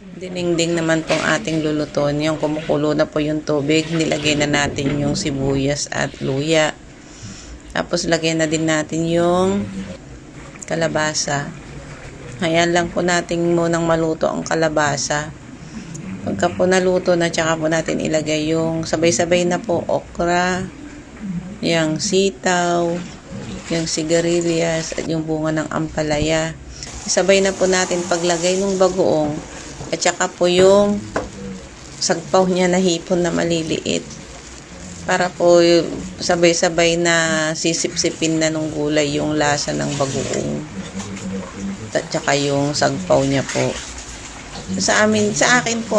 Dinengdeng naman pong ating lulutuin. Yung kumukulo na po yung tubig, nilagay na natin yung sibuyas at luya. Tapos lagay na din natin yung kalabasa. Ayan lang po natin munang maluto ang kalabasa. Pagka po naluto na, tsaka po natin ilagay yung sabay-sabay na po okra, yung sitaw, yung sigarilyas at yung bunga ng ampalaya. Sabay na po natin paglagay ng bagoong at saka po yung sagpaw niya na hipon na maliliit. Para po sabay-sabay na sisip-sipin na ng gulay yung lasa ng bagoong. At saka yung sagpaw niya po. Sa akin po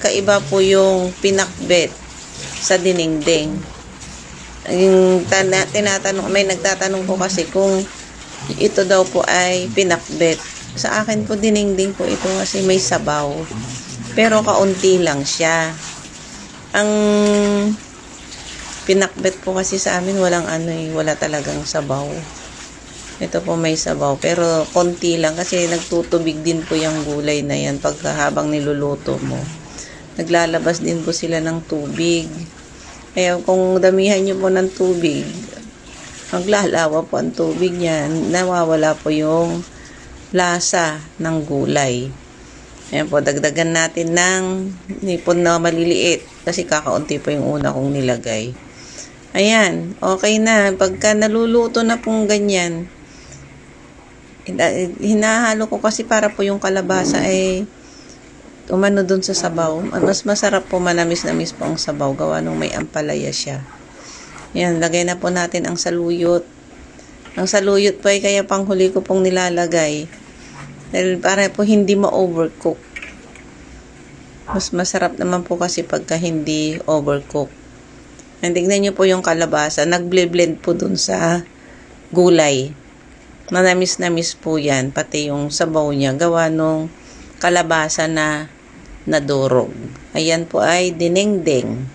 kaiba po yung pinakbet sa dinengdeng. Yung may nagtatanong po kasi kung ito daw po ay pinakbet. Sa akin po dinengdeng po ito kasi may sabaw. Pero kaunti lang siya. Ang pinakbet po kasi sa amin wala talagang sabaw. Ito po may sabaw pero konti lang kasi nagtutubig din po yung gulay na yan habang niluluto mo. Naglalabas din po sila ng tubig. Kaya kung damihan nyo po ng tubig, maglalawa po ang tubig niyan, nawawala po yung lasa ng gulay. Ayan po, dagdagan natin ng nipon na maliliit kasi kakaunti po yung una kong nilagay. Ayan, okay na. Pagka naluluto na pong ganyan, hinahalo ko kasi para po yung kalabasa ay umano dun sa sabaw. Mas masarap po, manamis-namis po ang sabaw gawa nung may ampalaya siya. Ayan, lagay na po natin ang saluyot. Ang saluyot po ay kaya panghuli ko pong nilalagay. Dahil para po hindi ma-overcook. Mas masarap naman po kasi pagka hindi overcook. And tignan nyo po yung kalabasa. Nag-blend po dun sa gulay. Manamis-namis po yan. Pati yung sabaw niya. Gawa nung kalabasa na nadurog. Ayan po ay dinengdeng.